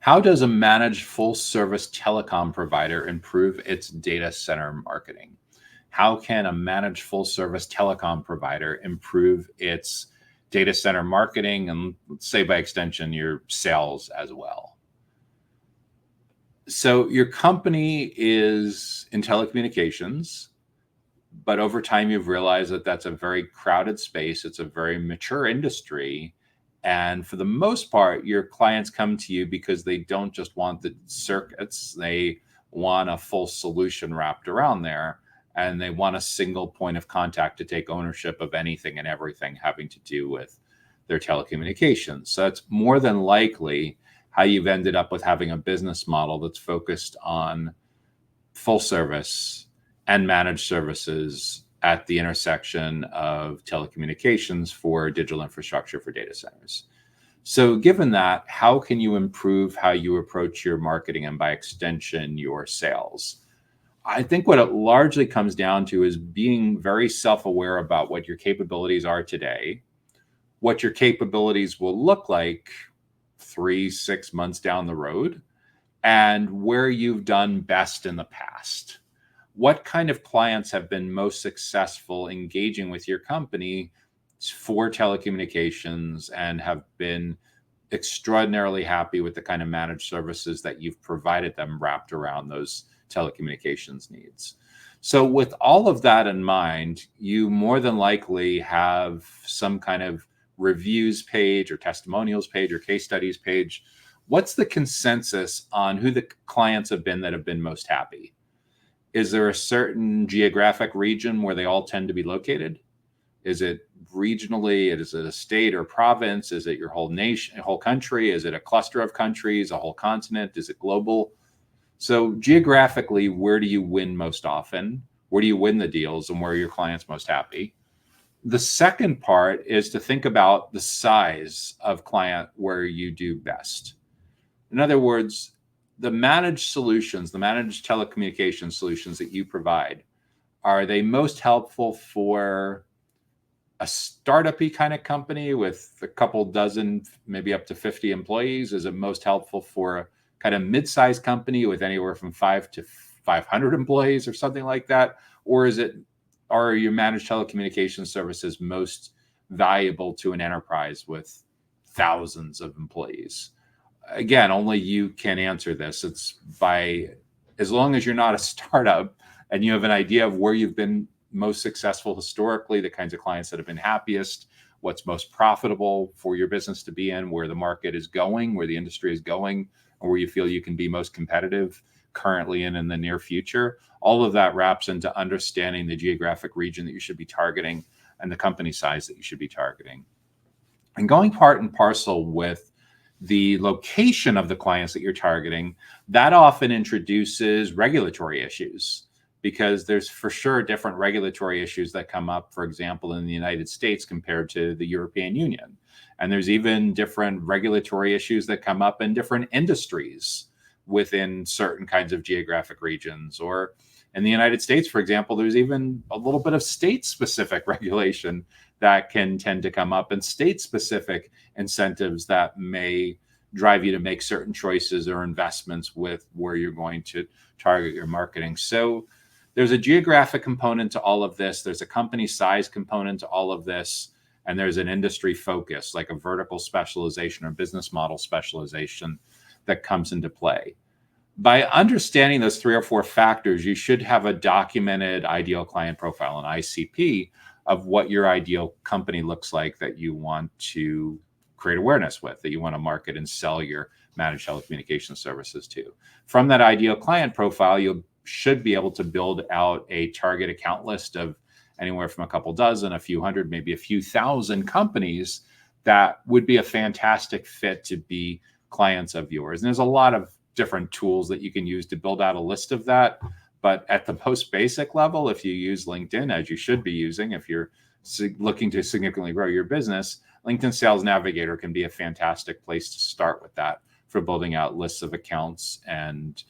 How does a managed full-service telecom provider improve its data center marketing? How can a managed full-service telecom provider improve its data center marketing and, let's say, by extension, your sales as well? So your company is in telecommunications, but over time you've realized that that's a very crowded space. It's a very mature industry. And for the most part, your clients come to you because they don't just want the circuits, they want a full solution wrapped around there. And they want a single point of contact to take ownership of anything and everything having to do with their telecommunications. So that's more than likely how you've ended up with having a business model that's focused on full service and managed services at the intersection of telecommunications for digital infrastructure for data centers. So given that, how can you improve how you approach your marketing and by extension, your sales? I think what it largely comes down to is being very self-aware about what your capabilities are today, what your capabilities will look like 3-6 months down the road, and where you've done best in the past. What kind of clients have been most successful engaging with your company for telecommunications and have been extraordinarily happy with the kind of managed services that you've provided them wrapped around those telecommunications needs? So with all of that in mind, you more than likely have some kind of reviews page or testimonials page or case studies page. What's the consensus on who the clients have been that have been most happy? Is there a certain geographic region where they all tend to be located? Is it regionally? Is it a state or province? Is it your whole nation, whole country? Is it a cluster of countries, a whole continent? Is it global? So geographically, where do you win most often? Where do you win the deals and where are your clients most happy? The second part is to think about the size of client where you do best. In other words, the managed solutions, the managed telecommunication solutions that you provide, are they most helpful for a startup-y kind of company with a couple dozen, maybe up to 50 employees? Is it most helpful for a kind of mid-sized company with anywhere from 5 to 500 employees or something like that? Or are your managed telecommunication services most valuable to an enterprise with thousands of employees? Again, only you can answer this. It's by, as long as you're not a startup and you have an idea of where you've been most successful historically, the kinds of clients that have been happiest, what's most profitable for your business to be in, where the market is going, where the industry is going, or where you feel you can be most competitive currently and in the near future. All of that wraps into understanding the geographic region that you should be targeting and the company size that you should be targeting. And going part and parcel with the location of the clients that you're targeting, that often introduces regulatory issues, because there's for sure different regulatory issues that come up, for example, in the United States compared to the European Union. And there's even different regulatory issues that come up in different industries within certain kinds of geographic regions. Or in the United States, for example, there's even a little bit of state-specific regulation that can tend to come up, and state-specific incentives that may drive you to make certain choices or investments with where you're going to target your marketing. So there's a geographic component to all of this. There's a company size component to all of this. And there's an industry focus, like a vertical specialization or business model specialization that comes into play. By understanding those 3 or 4 factors, you should have a documented ideal client profile, an ICP, of what your ideal company looks like that you want to create awareness with, that you want to market and sell your managed telecommunication services to. From that ideal client profile, you should be able to build out a target account list of anywhere from a couple dozen, a few hundred, maybe a few thousand companies that would be a fantastic fit to be clients of yours. And there's a lot of different tools that you can use to build out a list of that. But at the most basic level, if you use LinkedIn, as you should be using, if you're looking to significantly grow your business, LinkedIn Sales Navigator can be a fantastic place to start with that for building out lists of accounts and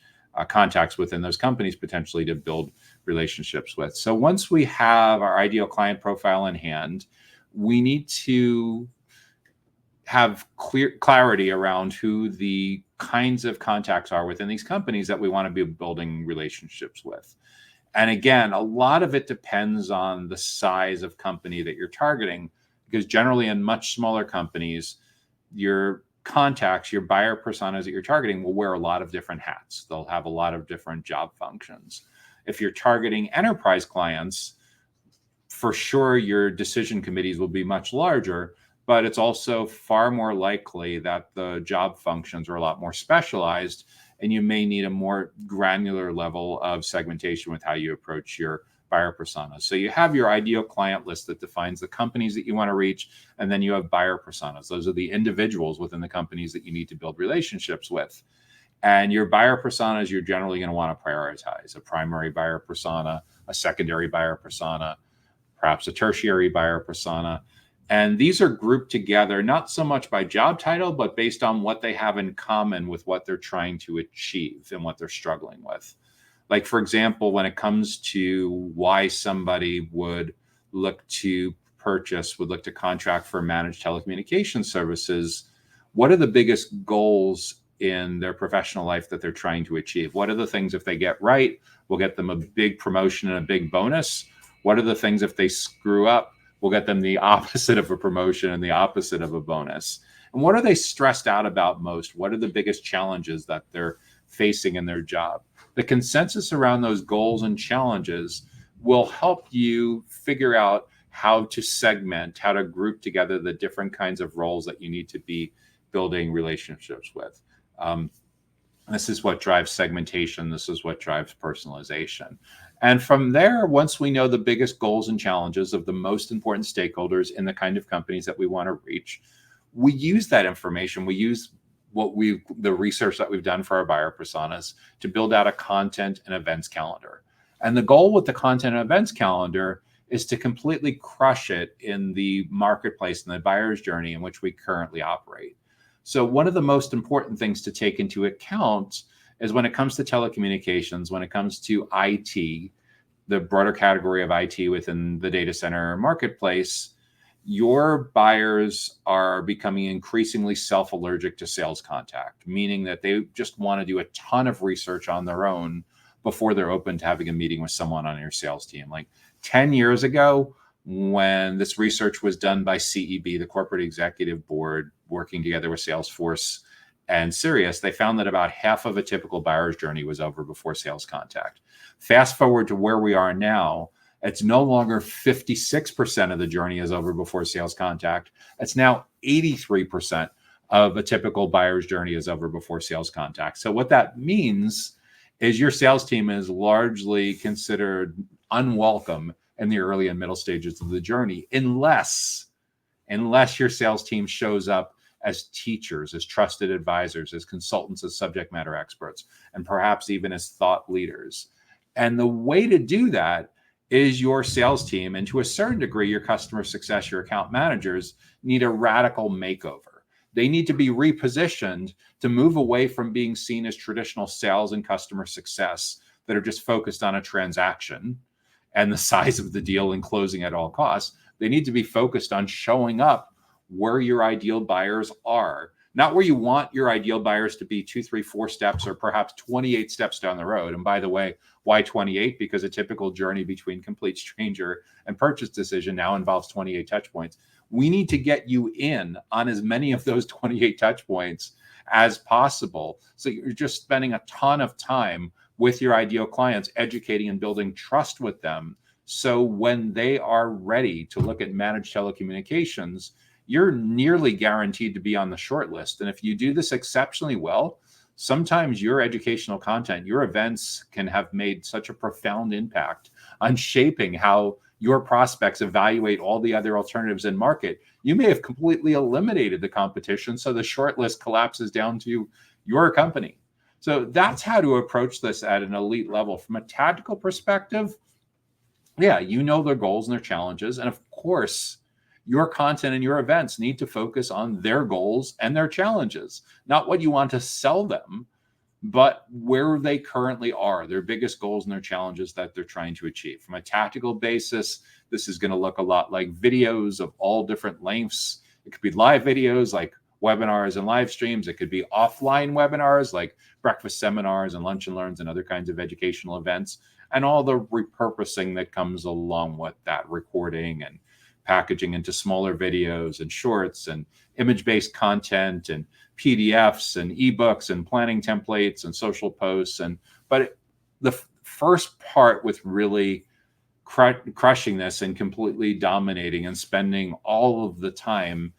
contacts within those companies potentially to build relationships with. So once we have our ideal client profile in hand, we need to have clarity around who the kinds of contacts are within these companies that we want to be building relationships with. And again, a lot of it depends on the size of company that you're targeting, because generally in much smaller companies, your contacts, your buyer personas that you're targeting will wear a lot of different hats. They'll have a lot of different job functions. If you're targeting enterprise clients, for sure your decision committees will be much larger, but it's also far more likely that the job functions are a lot more specialized, and you may need a more granular level of segmentation with how you approach your buyer personas. So you have your ideal client list that defines the companies that you want to reach, and then you have buyer personas. Those are the individuals within the companies that you need to build relationships with. And your buyer personas, you're generally going to want to prioritize: a primary buyer persona, a secondary buyer persona, perhaps a tertiary buyer persona. And these are grouped together, not so much by job title, but based on what they have in common with what they're trying to achieve and what they're struggling with. Like, for example, when it comes to why somebody would look to contract for managed telecommunications services, what are the biggest goals in their professional life that they're trying to achieve? What are the things, if they get right, will get them a big promotion and a big bonus? What are the things, if they screw up, will get them the opposite of a promotion and the opposite of a bonus? And what are they stressed out about most? What are the biggest challenges that they're facing in their job? The consensus around those goals and challenges will help you figure out how to segment, how to group together the different kinds of roles that you need to be building relationships with. This is what drives segmentation. This is what drives personalization. And from there, once we know the biggest goals and challenges of the most important stakeholders in the kind of companies that we want to reach, we use that information. We use the research that we've done for our buyer personas to build out a content and events calendar. And the goal with the content and events calendar is to completely crush it in the marketplace and the buyer's journey in which we currently operate. So one of the most important things to take into account is, when it comes to telecommunications, when it comes to IT, the broader category of IT within the data center marketplace, your buyers are becoming increasingly self-allergic to sales contact, meaning that they just want to do a ton of research on their own before they're open to having a meeting with someone on your sales team. Like 10 years ago, when this research was done by CEB, the Corporate Executive Board, working together with Salesforce and Sirius, they found that about half of a typical buyer's journey was over before sales contact. Fast forward to where we are now, it's no longer 56% of the journey is over before sales contact. It's now 83% of a typical buyer's journey is over before sales contact. So what that means is your sales team is largely considered unwelcome in the early and middle stages of the journey, unless your sales team shows up as teachers, as trusted advisors, as consultants, as subject matter experts, and perhaps even as thought leaders. And the way to do that is your sales team, and to a certain degree, your customer success, your account managers, need a radical makeover. They need to be repositioned to move away from being seen as traditional sales and customer success that are just focused on a transaction and the size of the deal and closing at all costs. They need to be focused on showing up where your ideal buyers are, not where you want your ideal buyers to be 2, 3, 4 steps, or perhaps 28 steps down the road. And by the way, why 28? Because a typical journey between complete stranger and purchase decision now involves 28 touch points. We need to get you in on as many of those 28 touch points as possible, so you're just spending a ton of time with your ideal clients, educating and building trust with them. So when they are ready to look at managed telecommunications, you're nearly guaranteed to be on the short list. And if you do this exceptionally well, sometimes your educational content, your events can have made such a profound impact on shaping how your prospects evaluate all the other alternatives in market. You may have completely eliminated the competition, so the short list collapses down to your company. So that's how to approach this at an elite level. From a tactical perspective, yeah, you know their goals and their challenges. And of course, your content and your events need to focus on their goals and their challenges, not what you want to sell them, but where they currently are, their biggest goals and their challenges that they're trying to achieve. From a tactical basis, this is going to look a lot like videos of all different lengths. It could be live videos, like webinars and live streams. It could be offline webinars like breakfast seminars and lunch and learns and other kinds of educational events, and all the repurposing that comes along with that, recording and packaging into smaller videos and shorts and image-based content and PDFs and ebooks and planning templates and social posts. But the first part with really crushing this and completely dominating and spending all of the time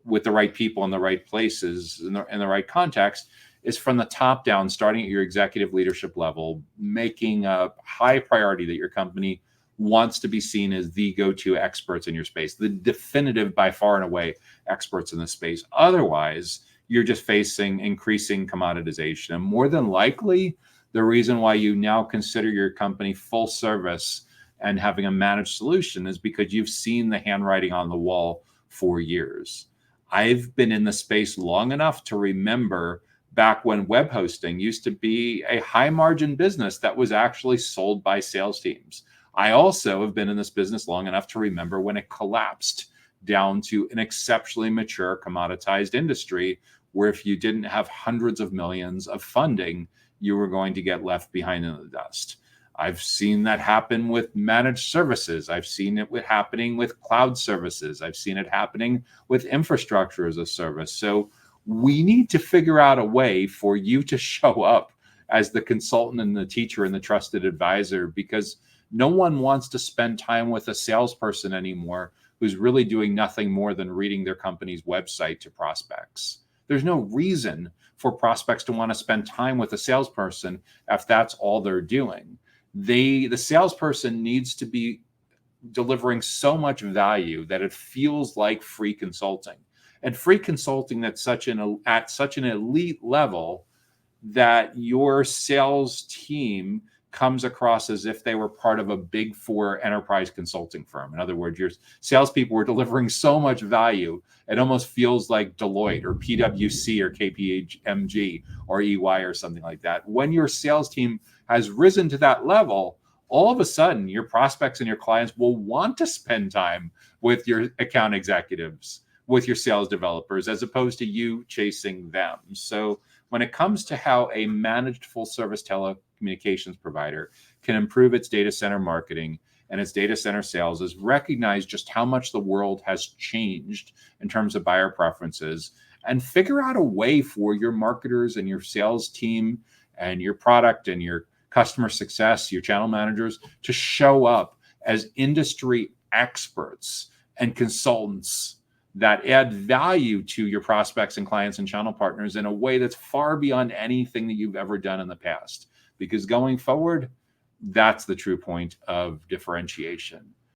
with the right people in the right places in the right context is from the top down, starting at your executive leadership level, making a high priority that your company wants to be seen as the go-to experts in your space, the definitive, by far and away, experts in the space. Otherwise, you're just facing increasing commoditization. And more than likely, the reason why you now consider your company full service and having a managed solution is because you've seen the handwriting on the wall for years. I've been in the space long enough to remember back when web hosting used to be a high margin business that was actually sold by sales teams. I also have been in this business long enough to remember when it collapsed down to an exceptionally mature commoditized industry where if you didn't have hundreds of millions of funding, you were going to get left behind in the dust. I've seen that happen with managed services. I've seen it happening with cloud services. I've seen it happening with infrastructure as a service. So we need to figure out a way for you to show up as the consultant and the teacher and the trusted advisor, because no one wants to spend time with a salesperson anymore who's really doing nothing more than reading their company's website to prospects. There's no reason for prospects to want to spend time with a salesperson if that's all they're doing. The salesperson needs to be delivering so much value that it feels like free consulting, and free consulting at such an elite level that your sales team comes across as if they were part of a big four enterprise consulting firm. In other words, your salespeople were delivering so much value, it almost feels like Deloitte or PwC or KPMG or EY or something like that. When your sales team has risen to that level, all of a sudden your prospects and your clients will want to spend time with your account executives, with your sales developers, as opposed to you chasing them. So when it comes to how a managed full service telecommunications provider can improve its data center marketing and its data center sales, is recognize just how much the world has changed in terms of buyer preferences, and figure out a way for your marketers and your sales team and your product and your customer success, your channel managers, to show up as industry experts and consultants that add value to your prospects and clients and channel partners in a way that's far beyond anything that you've ever done in the past. Because going forward, that's the true point of differentiation.